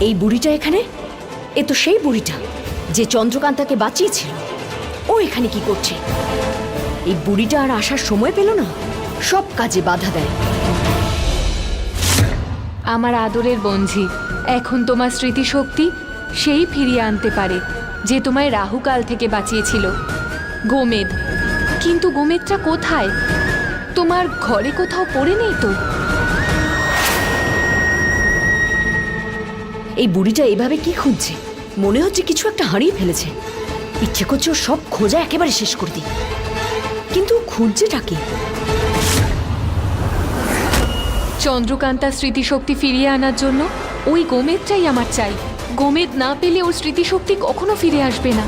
এই বুড়িটা এখানে? এ তো সেই বুড়িটা যে চন্দ্রকান্তাকে বাঁচিয়েছিল। ও এখানে কি করছে? এই বুড়িটা আর আসার সময় পেল না, সব কাজে বাধা দেয়। আমার আদরের বঞ্জি, এখন তোমার স্মৃতিশক্তি সেই ফিরিয়ে আনতে পারে যে তোমায় রাহুকাল থেকে বাঁচিয়েছিল। গোমেদ, কিন্তু গোমেদটা কোথায়? তোমার ঘরে কোথাও পড়ে নেই তো? এই বুড়িটা এভাবে কি খুঁজছে? মনে হচ্ছে কিছু একটা হারিয়ে ফেলেছে। ইচ্ছে করছে ওর সব খোঁজা একেবারে শেষ করে দিই, কিন্তু খুঁজছেটা কি? চন্দ্রকান্তার স্মৃতিশক্তি ফিরিয়ে আনার জন্য ওই গোমেদটাই আমার চাই। গোমেদ না পেলে ওর স্মৃতিশক্তি কখনো ফিরে আসবে না।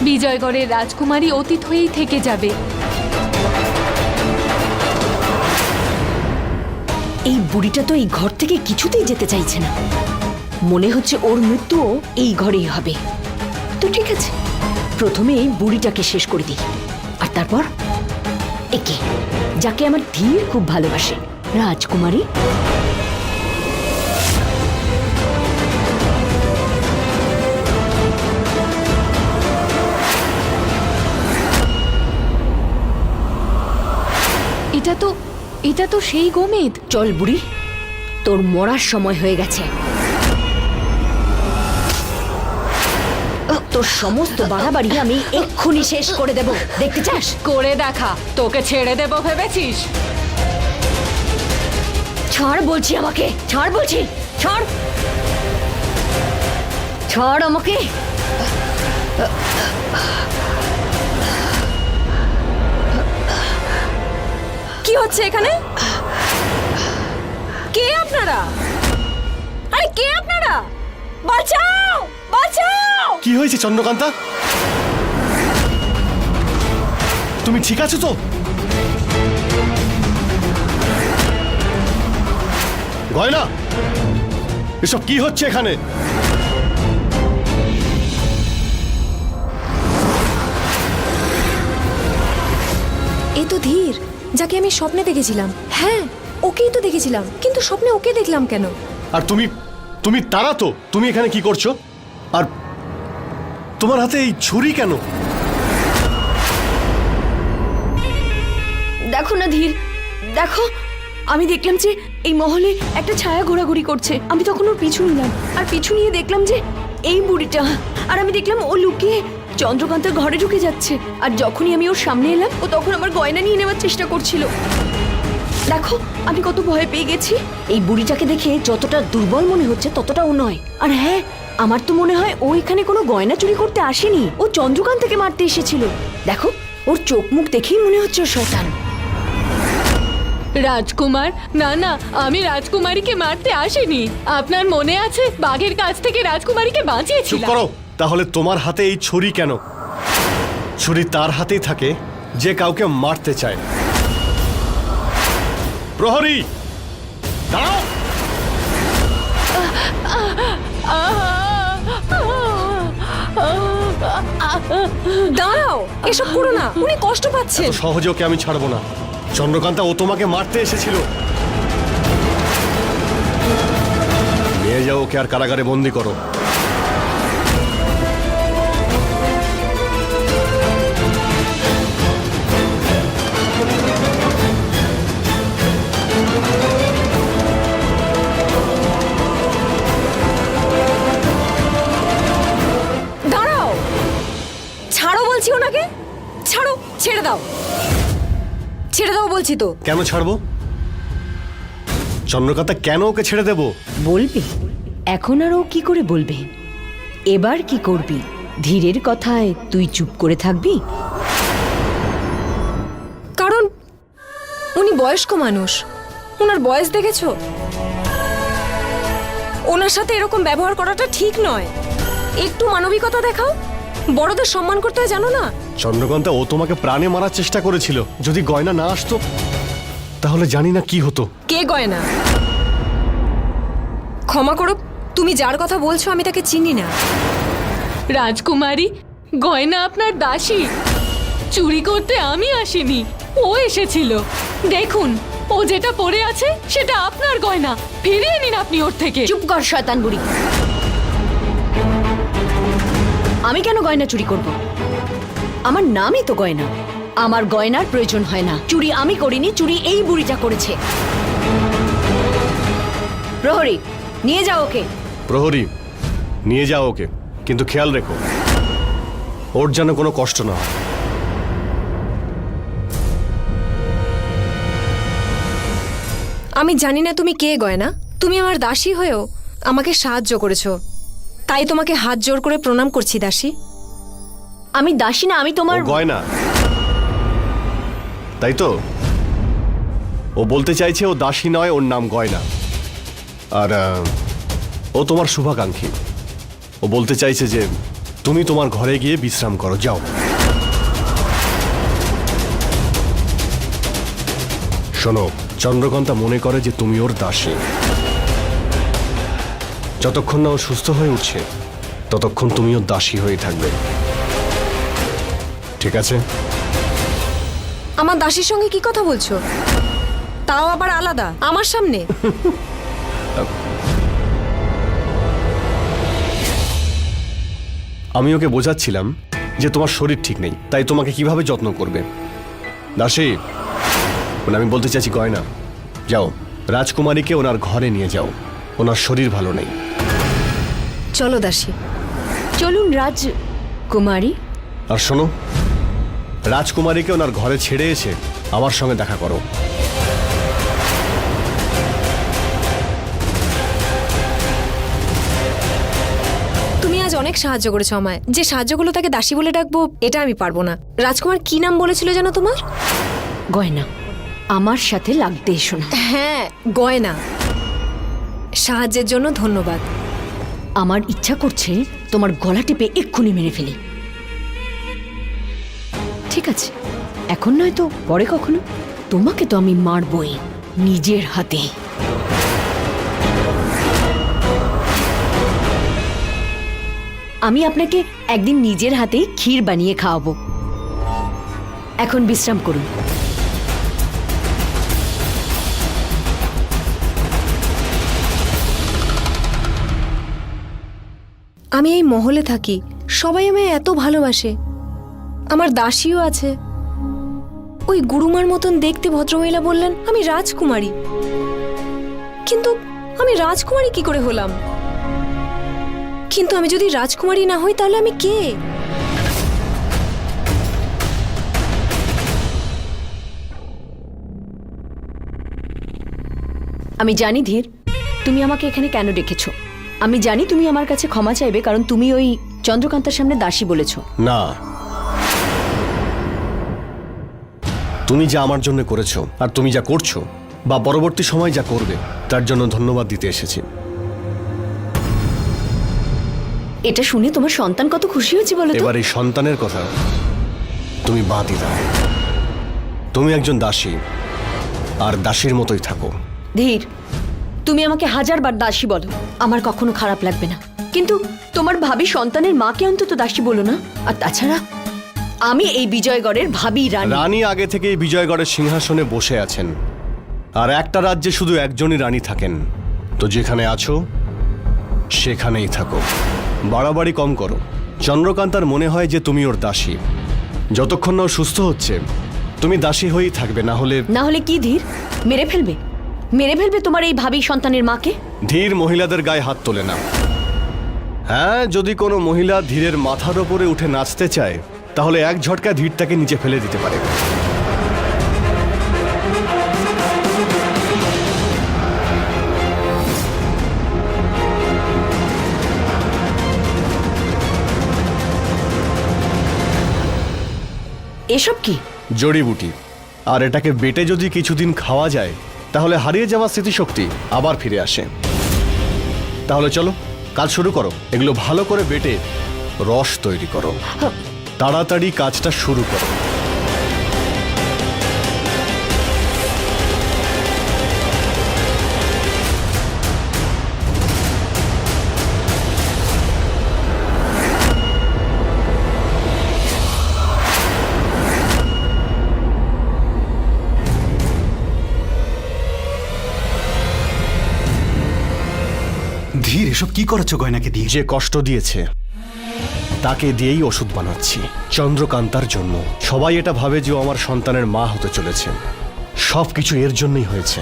বিজয়গড়ের রাজকুমারী অতীত হয়েই থেকে যাবে। এই বুড়িটা তো এই ঘর থেকে কিছুতেই যেতে চাইছে না। মনে হচ্ছে ওর মৃত্যুও এই ঘরেই হবে। তো ঠিক আছে, প্রথমে এই বুড়িটাকে শেষ করে দিই, আর তারপর একে, যাকে আমার ধীর খুব ভালোবাসে, রাজকুমারী। এটা তো সেই গোমেদ। চল বুড়ি, তোর মরার সময় হয়ে গেছে। তোর সমস্ত বাড়াবাড়ি আমি এক্ষুনি শেষ করে দেব। দেখতে চাস? করে দেখা। তোকে ছেড়ে দেবো ভেবেছিস? ছাড় বলছি, আমাকে ছাড় বলছি, ছাড়, ছাড় আমাকে। কি হচ্ছে এখানে? কে আপনারা? আরে কে আপনারা? বাঁচাও, বাঁচাও! কি হয়েছে চন্দ্রকান্তা? তুমি ঠিক আছো তো? গয়না, এসব কি হচ্ছে এখানে? এ তো ধীর, যাকে আমি স্বপ্নে দেখেছিলাম। হ্যাঁ, ওকেই তো দেখেছিলাম, কিন্তু স্বপ্নে ওকে দেখলাম কেন? আর তুমি তারা তো? তুমি এখানে কি করছো? আর তোমার হাতে এই ছুরি কেন? দেখো না ধীর, দেখো, আমি দেখলাম যে এই মহলে একটা ছায়া ঘোরাঘুরি করছে। আমি তখন ওর পিছু নিলাম, আর পিছু নিয়ে দেখলাম যে এই বুড়িটা, আর আমি দেখলাম ও লুকিয়ে চন্দ্রকান্তার ঘরে ঢুকে যাচ্ছে। আর যখনই আমি ওর সামনে এলাম, ও তখন আমার গয়না নিয়ে নেওয়ার চেষ্টা করছিল। দেখো আমি কত ভয় পেয়ে গেছি। এই বুড়িটাকে দেখে যতটা দুর্বল মনে হচ্ছে ততটাও নয়। আর হ্যাঁ, আমার তো মনে হয় ও এখানে কোনো গয়না চুরি করতে আসেনি, ও চন্দ্রকান্তাকে মারতে এসেছিল। দেখো, ওর চোখ মুখ দেখেই মনে হচ্ছে ও শয়তান। রাজকুমার, না না, আমি রাজকুমারীকে মারতে আসিনি। আপনার মনে আছে বাঘের কাছ থেকে রাজকুমারীকে চুপ বাঁচিয়েছিলাম? করো। তাহলে তোমার হাতে এই ছুরি কেন? ছুরি তার হাতেই থাকে যে কাউকে মারতে চায়। প্রহরী, দাঁড়াও। দাঁড়াও, এসব করো না, উনি কষ্ট পাচ্ছেন। এত সহজে ওকে আমি ছাড়বো না। চন্দ্রকান্তা, ও তোমাকে মারতে এসেছিল। নিয়ে যাও ওকে, আর কারাগারে বন্দি করো। দাঁড়াও, ছাড়ো বলছি ওনাকে, ছাড়ো, ছেড়ে দাও, ছেড়ে দাও বলছি তো। কেন ছাড়বো? চন্দ্রকান্তা, কেন ওকে ছেড়ে দেব? বলবি? এখন আর ও কি করে বলবে? এবার কি করবি? ধীরের কথায় তুই চুপ করে থাকবি? কারণ উনি বয়স্ক মানুষ, ওনার বয়স দেখেছো? ওনার সাথে এরকম ব্যবহার করাটা ঠিক নয়। একটু মানবিকতা দেখাও, বড়দের সম্মান করতে হয়, জানো না? চন্দ্রকান্তা, ও তোমাকে প্রাণে মারার চেষ্টা করেছিল। যদি গয়না না আসতো তাহলে জানি না কি হতো। কে গয়না? ক্ষমা করো, তুমি যার কথা বলছো আমি তাকে চিনি না। রাজকুমারী, গয়না আপনার দাসী। চুরি করতে আমি আসিনি, ও এসেছিল। দেখুন, ও যেটা পরে আছে সেটা আপনার গয়না, ফিরিয়ে নিন আপনি ওর থেকে। চুপ কর শয়তান বুড়ি। আমি কেন গয়না চুরি করব? আমার নামই তো গয়না। আমার গয়নার প্রয়োজন হয় না। চুরি আমি করিনি, চুরি এই বুড়িটা করেছে। প্রহরী, নিয়ে যাও ওকে। প্রহরী, নিয়ে যাও ওকে, কিন্তু খেয়াল রেখো ওর যেন কোনো কষ্ট না হয়। আমি জানি না তুমি কে গয়না, তুমি আমার দাসী হয়েও আমাকে সাহায্য করেছো, তাই তোমাকে হাত জোর করে প্রণাম করছি দাসী। আমি দাসী না, আমি তোমার ও গয়না, তাই তো? ও বলতে চাইছে ও দাসী নয়, ওর নাম গয়না। আর ও তোমার শুভাকাঙ্ক্ষী। ও বলতে চাইছে যে তুমি তোমার ঘরে গিয়ে বিশ্রাম করো, যাও। শোনো, চন্দ্রকান্তা মনে করে যে তুমি ওর দাসী। যতক্ষণ না ও সুস্থ হয়ে উঠছে ততক্ষণ তুমি ওর দাসী হয়ে থাকবে, ঠিক আছে? আমার দাসীর সঙ্গে কি কথা বলছো, তাও আবার আলাদা আমার সামনে? আমি ওকে বোঝাচ্ছিলাম যে তোমার শরীর ঠিক নেই, তাই তোমাকে কিভাবে যত্ন করবে। দাসী, মানে আমি বলতে চাইছি গয়না, যাও রাজকুমারীকে ওনার ঘরে নিয়ে যাও, ওনার শরীর ভালো নেই। চলো দাসী। চলুন রাজকুমারী। আর শোনো, রাজকুমারীকে ওনার ঘরে ছেড়ে এসে আমার সঙ্গে দেখা করো। তুমি আজ অনেক সাহায্য করেছো আমায়, যে সাহায্যগুলো তাকে দাসী বলে ডাকবো এটা আমি পারবো না। রাজকুমার কি নাম বলেছিল যেন তোমার? গয়না, আমার সাথে লাগতে এসো না। হ্যাঁ, গয়না। সাহায্যের জন্য ধন্যবাদ। আমার ইচ্ছা করছে তোমার গলা টিপে এক্ষুনি মেরে ফেলি। ঠিক আছে, এখন নয় তো পরে কখনো। তোমাকে তো আমি মারবই নিজের হাতে। আমি আপনাকে একদিন নিজের হাতেই ক্ষীর বানিয়ে খাওয়াবো। এখন বিশ্রাম করুন। আমি এই মহলে থাকি, সবাই আমায় এত ভালোবাসে, আমার দাসীও আছে। ওই গুরুমার মতন দেখতে ভদ্রমহিলা বললেন আমি রাজকুমারী, কিন্তু আমি রাজকুমারী কি করে হলাম? কিন্তু আমি যদি রাজকুমারী না হই তাহলে আমি কে? আমি জানি ধীর, তুমি আমাকে এখানে কেন ডেকেছো। আমি জানি তুমি আমার কাছে ক্ষমা চাইবে, কারণ তুমি ওই চন্দ্রকান্তার সামনে দাসী বলেছো। না, তুমি যা আমার জন্য করেছো আর তুমি যা করছো বা পরবর্তী সময় যা করবে তার জন্য ধন্যবাদ দিতে এসেছি। এটা শুনে তোমার সন্তান কত খুশি হয়েছে বলো তো। এবার এই সন্তানের কথা তুমি বাদই দাও। তুমি একজন দাসী, আর দাসীর মতোই থাকো। ধীর, তুমি আমাকে 1000বার দাসী বলো, আমার কখনো খারাপ লাগবে না, কিন্তু তোমার ভাবি সন্তানের মাকে অন্তত দাসী বলো না। আর তাছাড়া আমি এই বিজয়গড়ের ভাবি রানী। রানী আগে থেকে এই বিজয়গড়ের সিংহাসনে বসে আছেন, আর একটা রাজ্যে শুধু একজনই রানী থাকেন। তো যেখানে আছো সেখানেই থাকো, বাড়াবাড়ি কম করো। চন্দ্রকান্তার মনে হয় যে তুমি ওর দাসী। যতক্ষণ না ও সুস্থ হচ্ছে তুমি দাসী হয়েই থাকবে, না হলে কি ধীর? মেরে ফেলবে? মেরে ফেলবে তোমার এই ভাবি সন্তানের মাকে? ধীর মহিলাদের গায়ে হাত তোলে না। হ্যাঁ, যদি কোনো মহিলা ধীরের মাথার ওপরে উঠে নাচতে চায় তাহলে এক ঝটকা ধীর তাকে নিচে ফেলে দিতে পারে। এসব কি? জড়িবুটি, আর এটাকে বেটে যদি কিছুদিন খাওয়া যায় তাহলে হারিয়ে যাওয়া স্মৃতিশক্তি আবার ফিরে আসে। তাহলে চলো কাজ শুরু করো, এগুলো ভালো করে বেটে রস তৈরি করো। তাড়াতাড়ি কাজটা শুরু করো। ধীর, এসব কি করাচ্ছ গয়নাকে দিয়ে? যে কষ্ট দিয়েছে তাকে দিয়েই ওষুধ বানাচ্ছি চন্দ্রকান্তার জন্য। সবাই এটা ভাবে যে ও আমার সন্তানের মা হতে চলেছে। সবকিছু এর জন্যই হয়েছে।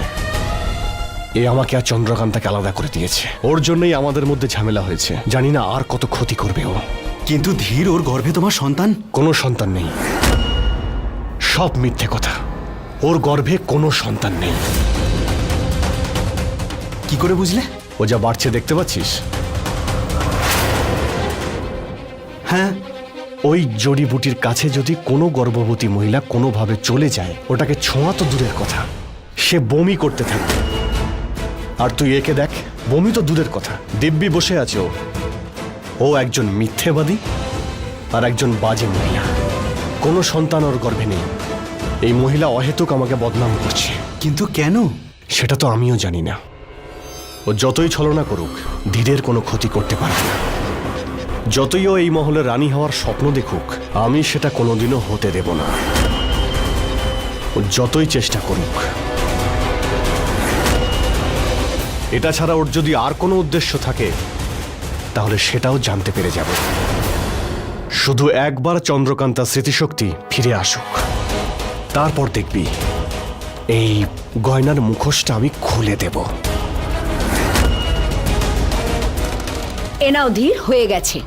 এ আমাকে আর চন্দ্রকান্তাকে আলাদা করে দিয়েছে। ওর জন্যই আমাদের মধ্যে ঝামেলা হয়েছে। জানি না আর কত ক্ষতি করবে ও। কিন্তু ধীর, ওর গর্ভে তোমার সন্তান। কোনো সন্তান নেই, সব মিথ্যে কথা। ওর গর্ভে কোনো সন্তান নেই। কি করে বুঝলে? ও যা বাড়ছে দেখতে পাচ্ছিস? হ্যাঁ, ওই জড়িবুটির কাছে যদি কোনো গর্ভবতী মহিলা কোনোভাবে চলে যায়, ওটাকে ছোঁয়া তো দূরের কথা, সে বমি করতে থাকবে। আর তুই একে দেখ, বমি তো দূরের কথা, দিব্যি বসে আছে ও। ও একজন মিথ্যেবাদী আর একজন বাজে মহিলা। কোনো সন্তান ওর গর্ভে নেই। এই মহিলা অহেতুক আমাকে বদনাম করছে। কিন্তু কেন? সেটা তো আমিও জানি না। ও যতই ছলনা করুক, ধীরের কোনো ক্ষতি করতে পারবে না। যতই ও এই মহলে রানী হওয়ার স্বপ্ন দেখুক, আমি সেটা কোনোদিনও হতে দেব না। ও যতই চেষ্টা করুক। এটা ছাড়া ওর যদি আর কোনো উদ্দেশ্য থাকে, তাহলে সেটাও জানতে পেরে যাব। শুধু একবার চন্দ্রকান্তার স্মৃতিশক্তি ফিরে আসুক, তারপর দেখবি এই গয়নার মুখোশটা আমি খুলে দেব। এনাও ধীর, হয়ে গেছে।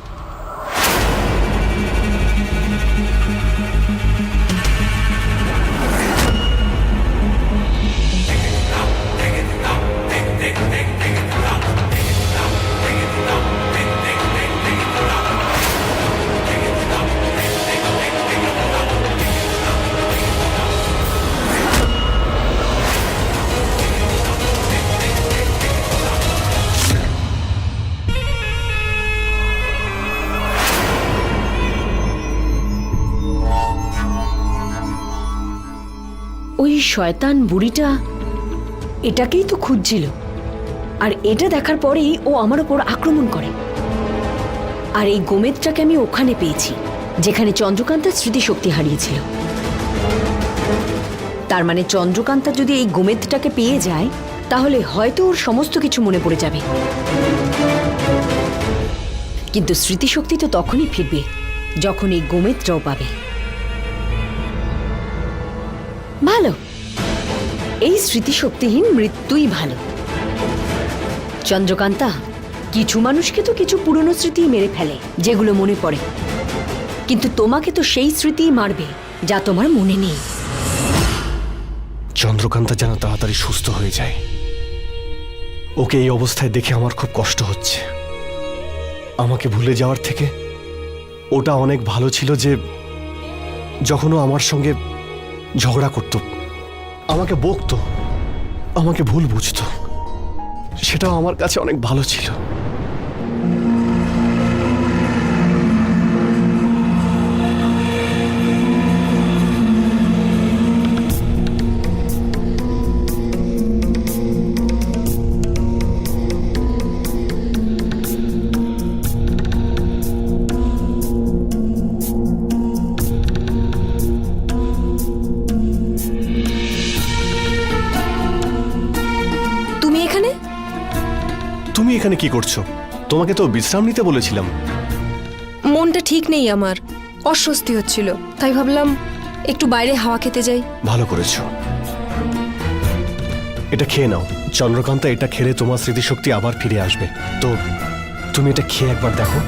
ওই শয়তান বুড়িটা এটাকেই তো খুঁজছিল, আর এটা দেখার পরেই ও আমার ওপর আক্রমণ করে। আর এই গোমেদটাকে আমি ওখানে পেয়েছি যেখানে চন্দ্রকান্তার স্মৃতিশক্তি হারিয়েছিল। তার মানে চন্দ্রকান্তা যদি এই গোমেদটাকে পেয়ে যায়, তাহলে হয়তো ওর সমস্ত কিছু মনে পড়ে যাবে। কিন্তু স্মৃতিশক্তি তো তখনই ফিরবে যখন এই গোমেদটাও পাবে। ভালো, এই স্মৃতিশক্তিহীন মৃত্যুই ভালো। চন্দ্রকান্তা, কিছু মানুষকে তো কিছু পুরনো স্মৃতি মেরে ফেলে যেগুলো মনে পড়ে, কিন্তু তোমাকে তো সেই স্মৃতিই মারবে যা তোমার মনে নেই। চন্দ্রকান্তা যেন তাড়াতাড়ি সুস্থ হয়ে যায়। ওকে এই অবস্থায় দেখে আমার খুব কষ্ট হচ্ছে। আমাকে ভুলে যাওয়ার থেকে ওটা অনেক ভালো ছিল যে যখন ও আমার সঙ্গে ঝগড়া করত, আমাকে বকতো, আমাকে ভুল বুঝতো, সেটাও আমার কাছে অনেক ভালো ছিল। তুমি এখানে কি করছো? তোমাকে তো বিশ্রাম নিতে বলেছিলাম। মনটা ঠিক নেই আমার, অস্বস্তি হচ্ছিল, তাই ভাবলাম একটু বাইরে হাওয়া খেতে যাই। ভালো করেছো। এটা খেয়ে নাও চন্দ্রকান্তা, এটা খেলে তোমার স্মৃতিশক্তি আবার ফিরে আসবে। তো তুমি এটা খেয়ে একবার দেখো,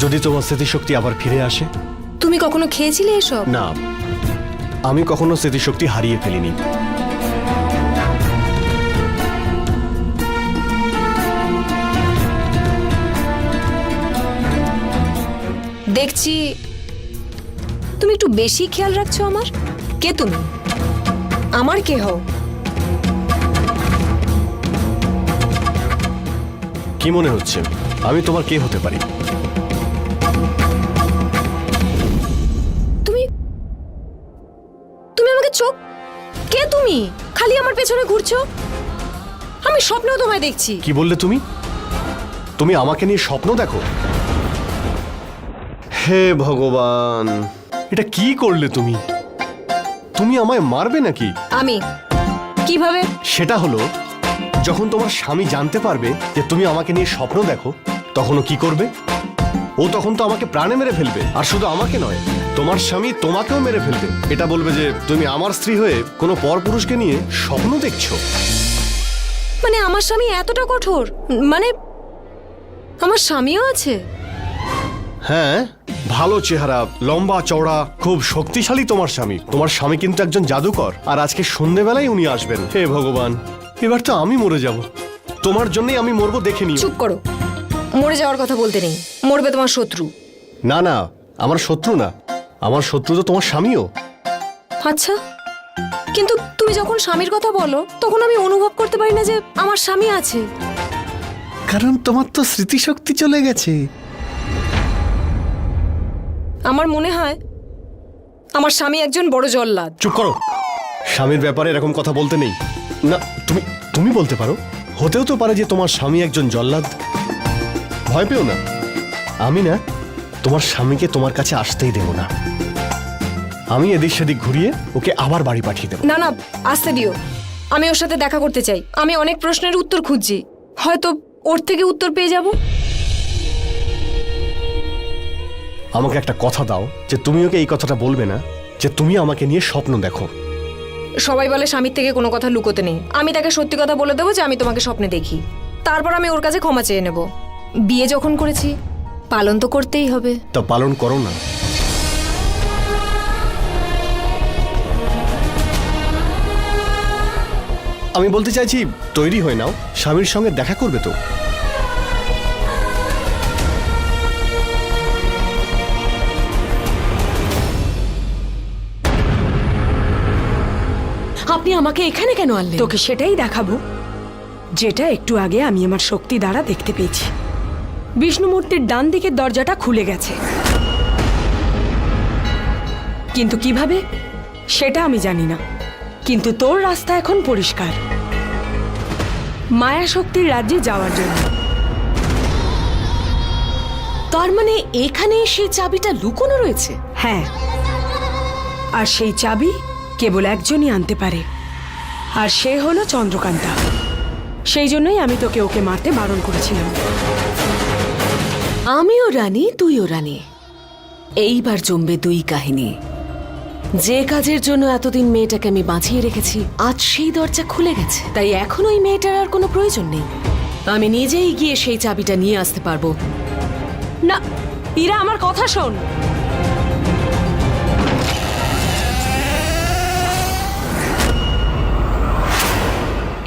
যদি তোমার স্মৃতিশক্তি আবার ফিরে আসে। তুমি কখনো খেয়েছিলে এসব? না, আমি কখনো স্মৃতিশক্তি হারিয়ে ফেলিনি। দেখছি তুমি একটু বেশি খেয়াল রাখছো আমার। কে তুমি? আমার কে হও? কি মনে হচ্ছে আমি তোমার কে হতে পারি? তুমি তুমি আমাকে চোখ, কে তুমি? খালি আমার পেছনে ঘুরছো। আমি স্বপ্নেও তোমায় দেখছি। কি বললে তুমি? তুমি আমাকে নিয়ে স্বপ্ন দেখো? হে ভগবান, এটা কি করলে তুমি? তুমি আমায় মারবে নাকি? আমি কিভাবে? সেটা হলো যখন তোমার স্বামী জানতে পারবে যে তুমি আমাকে নিয়ে স্বপ্ন দেখো, তখন ও কি করবে? ও তখন তো আমাকে প্রাণে মেরে ফেলবে। আর শুধু আমাকে নয়, তোমার স্বামী তোমাকেও মেরে ফেলবে। এটা বলবে যে তুমি আমার স্ত্রী হয়ে কোনো পরপুরুষকে নিয়ে স্বপ্ন দেখছো। মানে আমার স্বামী এতটা কঠোর? মানে আমার স্বামীও আছে? হ্যাঁ, ভালো চেহারা, লম্বা চওড়া, খুব শক্তিশালী তোমার স্বামী। তোমার স্বামী কিন্তু একজন জাদুকর, আর আজকে সন্ধেবেলায় উনি আসবেন। হে ভগবান, এবার তো আমি মরে যাব। তোমার জন্যই আমি মরবো, দেখে নিও। চুপ করো, মরে যাওয়ার কথা বলতে নেই। মরবে তোমার শত্রু। না না, আমার শত্রু না, আমার শত্রু তো তোমার স্বামীও। আচ্ছা, কিন্তু তুমি যখন স্বামীর কথা বলো তখন আমি অনুভব করতে পারি না যে আমার স্বামী আছে। কারণ তোমার তো স্মৃতিশক্তি চলে গেছে। আমার মনে হয় আমার স্বামী একজন বড় জল্লাদ। চুপ করো, স্বামীর ব্যাপারে এরকম কথা বলতে নেই। না, তুমি তুমি বলতে পারো, হতেও তো পারে যে তোমার স্বামী একজন জল্লাদ। ভয় পেও না, আমি না তোমার স্বামীকে তোমার কাছে আসতেই দেব না। আমি এদিক সেদিক ঘুরিয়ে ওকে আবার বাড়ি পাঠিয়ে দেবো। না না, আসতে দিও। আমি ওর সাথে দেখা করতে চাই। আমি অনেক প্রশ্নের উত্তর খুঁজছি, হয়তো ওর থেকে উত্তর পেয়ে যাব। আমাকে একটা কথা দাও যে তুমি ওকে এই কথাটা বলবে না যে তুমি আমাকে নিয়ে স্বপ্ন দেখো। সবাই বলে স্বামীর থেকে কোনো কথা লুকোতে নেই। আমি তাকে সত্যি কথা বলে দেবো যে আমি তোমাকে স্বপ্নে দেখি। তারপর আমি ওর কাছে ক্ষমা চেয়ে নেব। বিয়ে যখন করেছি, পালন তো করতেই হবে। তা পালন করো না। আমি বলতে চাইছি, তৈরি হয়ে নাও, স্বামীর সঙ্গে দেখা করবে তো। আপনি আমাকে এখানে কেন আনলেন? তোকে সেটাই দেখাবো যেটা একটু আগে আমি আমার শক্তি দ্বারা দেখতে পেয়েছি। বিষ্ণুমূর্তির ডান দিকের দরজাটা খুলে গেছে, কিন্তু কিভাবে সেটা আমি জানি না। কিন্তু তোর রাস্তা এখন পরিষ্কার, মায়া শক্তির রাজ্যে যাওয়ার জন্য। তার মানে এখানে সেই চাবিটা লুকোনো রয়েছে? হ্যাঁ, আর সেই চাবি কেবল একজনই আনতে পারে, আর সে হলো চন্দ্রকান্তা। সেই জন্যই আমি তোকে ওকে মারতে বারণ করেছিলাম। আমিও রানী, তুইও রানী। এইবার জমবে দুই কাহিনী। যে কাজের জন্য এতদিন মেয়েটাকে আমি বাঁচিয়ে রেখেছি, আজ সেই দরজা খুলে গেছে। তাই এখন ওই মেয়েটার আর কোনো প্রয়োজন নেই। আমি নিজেই গিয়ে সেই চাবিটা নিয়ে আসতে পারবো। না, ইরা, আমার কথা শোন।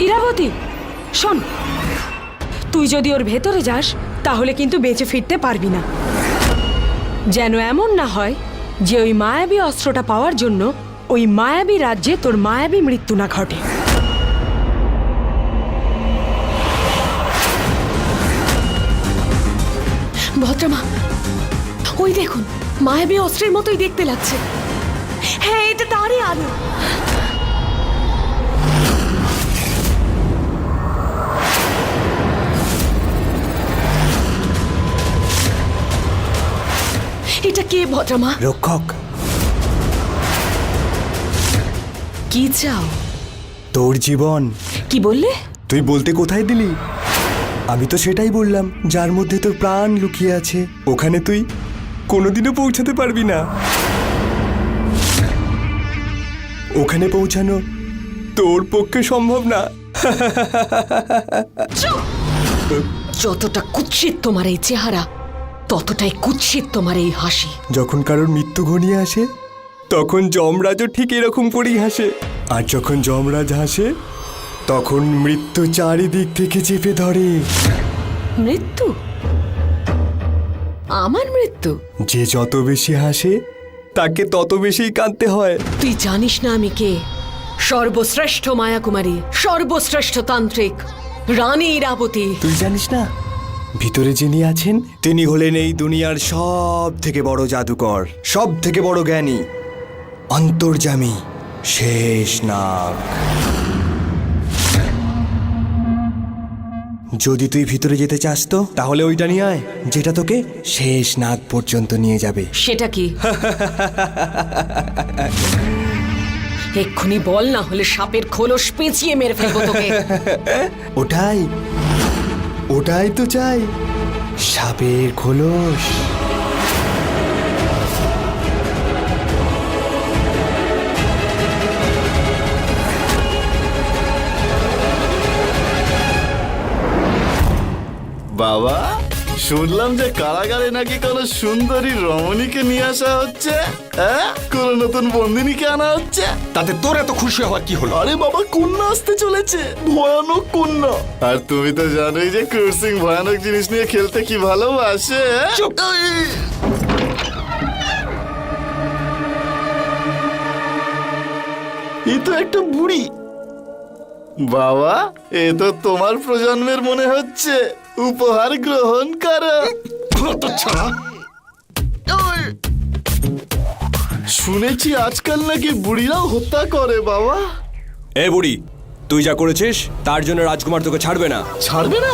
ইরাবতী, শোন, তুই যদি ওর ভেতরে যাস তাহলে কিন্তু বেঁচে ফিরতে পারবি না। যেন এমন না হয় যে ওই মায়াবী অস্ত্রটা পাওয়ার জন্য ওই মায়াবী রাজ্যে তোর মায়াবী মৃত্যু না ঘটে। ভদ্রমা, ওই দেখুন, মায়াবী অস্ত্রের মতোই দেখতে লাগছে। হ্যাঁ, এটা তারই আলো। এটা কে ভদ্রমা? রক্ষক। কি চাও? তোর জীবন। কি বললে? তুই বলতে কোথায় দিলি? আমি তো সেটাই বললাম, যার মধ্যে তোর প্রাণ লুকিয়ে আছে ওখানে তুই কোনোদিনও পৌঁছাতে পারবি না। ওখানে পৌঁছানো তোর পক্ষে সম্ভব না। যতটা কুৎসিত তোমার এই চেহারা, ততটাই কুৎসিত তোমার এই হাসি। যখন কারোর মৃত্যু ঘনিয়ে আসে তখন যমরাজও ঠিক এরকম করেই হাসে। আর যখন যমরাজ হাসে তখন মৃত্যু চারিদিক থেকে চেপে ধরে। মৃত্যু? আমার মৃত্যু? যে যত বেশি হাসে তাকে তত বেশি কাঁদতে হয়। তুই জানিস না আমি কে? সর্বশ্রেষ্ঠ মায়াকুমারী, সর্বশ্রেষ্ঠ তান্ত্রিক, রানী ইরাবতী। তুই জানিস না ভিতরে যিনি আছেন তিনি হলেন এই দুনিয়ার সব থেকে বড় জাদুকর, সব থেকে বড় জ্ঞানী, অন্তর্যামী শেষনাগ। যদি তুই ভিতরে যেতে চাস তো তাহলে ওইটা নিয়ে আয়, যেটা তোকে শেষনাগ পর্যন্ত নিয়ে যাবে। সেটা কি? এক্ষুনি বল, না হলে সাপের খোলস পেঁচিয়ে মেরে ফেলবো তোকে। ওটাই ওটাই তো চাই, সাপের খোলস। বাবা, শুনলাম যে কারাগারে নাকি কোনো সুন্দরী রমণীকে নিয়ে আসা হচ্ছে। হ্যাঁ, কোনো নতুন বন্দিনীকে আনা হচ্ছে। তাতে তোর এত খুশি হওয়ার কি হলো? আরে বাবা, কন্যা আসতে চলেছে, ভয়ানক কন্যা। আর তুমি তো জানোই যে ক্রুসিং ভয়ানক জিনিস নিয়ে খেলতে কি ভালোবাসে। চুপ! এই তো একটা বুড়ি। বাবা, এ তো তোমার প্রজন্মের মনে হচ্ছে। উপহার গ্রহণ করো। শুনেছি আজকাল নাকি বুড়িরাও হত্যা করে। বাবা, এ বুড়ি, তুই যা করেছিস তার জন্য রাজকুমার তোকে ছাড়বে না। ছাড়বে না?